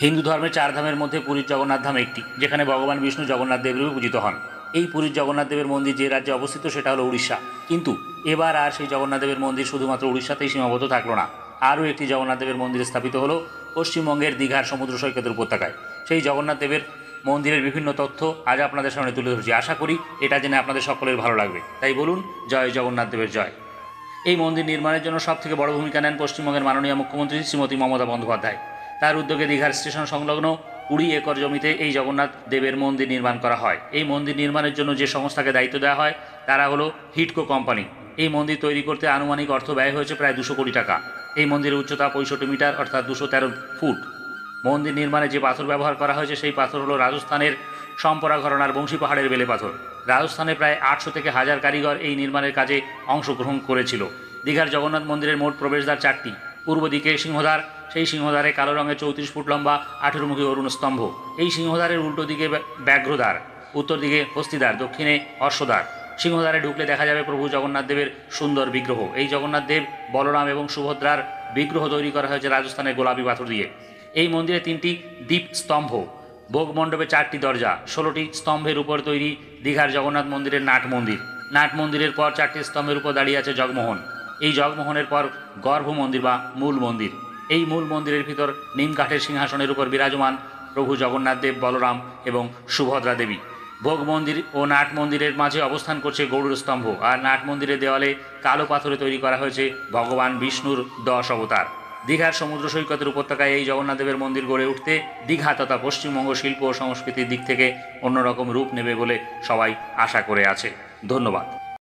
হিন্দু ধর্মের চার ধামের মধ্যে পুরীর জগন্নাথ ধাম একটি, যেখানে ভগবান বিষ্ণু জগন্নাথ দেবরূপে পূজিত হন। এই পুরীর জগন্নাথ দেবের মন্দির যে রাজ্যে অবস্থিত সেটা হলো উড়িষ্যা। কিন্তু এবার আর সেই জগন্নাথ দেবের মন্দির শুধুমাত্র উড়িষ্যাতেই সীমাবদ্ধ থাকলো না। আরও একটি জগন্নাথ দেবের মন্দির স্থাপিত হলো পশ্চিমবঙ্গের দীঘার সমুদ্র সৈকতের উপত্যকায়। সেই জগন্নাথ দেবের মন্দিরের বিভিন্ন তথ্য আজ আপনাদের সামনে তুলে ধরছি। আশা করি এটা জেনে আপনাদের সকলের ভালো লাগবে। তাই বলুন, জয় জগন্নাথ দেবের জয়। এই মন্দির নির্মাণের জন্য সবথেকে বড় ভূমিকা নেন পশ্চিমবঙ্গের মাননীয় মুখ্যমন্ত্রী শ্রীমতী মমতা বন্দ্যোপাধ্যায়। তার উদ্যোগে দীঘার স্টেশন সংলগ্ন 20 একর জমিতে এই জগন্নাথ দেবের মন্দির নির্মাণ করা হয়। এই মন্দির নির্মাণের জন্য যে সংস্থাকে দায়িত্ব দেওয়া হয় তারা হলো হিডকো কোম্পানি। এই মন্দির তৈরি করতে আনুমানিক অর্থ ব্যয় হয়েছে প্রায় 200 কোটি টাকা। এই মন্দিরের উচ্চতা 65 মিটার অর্থাৎ 213 ফুট। মন্দির নির্মাণে যে পাথর ব্যবহার করা হয়েছে সেই পাথর হলো রাজস্থানের সম্পরা ঘরানার বংশী পাহাড়ের বেলে পাথর। রাজস্থানে প্রায় 800 থেকে 1000 কারিগর এই নির্মাণের কাজে অংশগ্রহণ করেছিল। দীঘার জগন্নাথ মন্দিরের মোট প্রবেশদ্বার 4টি। পূর্ব দিকে সিংহদ্বার, সেই সিংহদ্বারে কালো রঙের 34 ফুট লম্বা 18মুখী অরুণ স্তম্ভ। এই সিংহদ্বারের উল্টো দিকে ব্যাঘ্রদ্বার, উত্তর দিকে হস্তিদ্বার, দক্ষিণে অশ্বদ্বার। সিংহদ্বারে ঢুকলে দেখা যাবে প্রভু জগন্নাথ দেবের সুন্দর বিগ্রহ। এই জগন্নাথ দেব, বলরাম এবং সুভদ্রার বিগ্রহ তৈরি করা হয়েছে রাজস্থানের গোলাপি পাথর দিয়ে। এই মন্দিরে 3টি দ্বীপ স্তম্ভ, ভোগ মণ্ডপে 4টি দরজা, 16টি স্তম্ভের উপর তৈরি দীঘার জগন্নাথ মন্দিরের নাট মন্দির। নাট মন্দিরের পর 4টি স্তম্ভের উপর দাঁড়িয়ে আছে জগমোহন। এই জগমোহনের পর গর্ভ মন্দির বা মূল মন্দির। এই মূল মন্দিরের ভিতর নিম কাঠের সিংহাসনের উপর বিরাজমান প্রভু জগন্নাথ দেব, বলরাম এবং সুভদ্রা দেবী। ভোগ মন্দির ও নাট মন্দিরের মাঝে অবস্থান করছে গৌড় স্তম্ভ, আর নাট মন্দিরের দেওয়ালে কালো পাথরে তৈরি করা হয়েছে ভগবান বিষ্ণুর 10 অবতার। দীঘার সমুদ্র সৈকতের উপত্যকায় এই জগন্নাথ দেবের মন্দির গড়ে উঠতে দীঘা তথা পশ্চিমবঙ্গ শিল্প ও সংস্কৃতির দিক থেকে অন্যরকম রূপ নেবে বলে সবাই আশা করে আছে। ধন্যবাদ।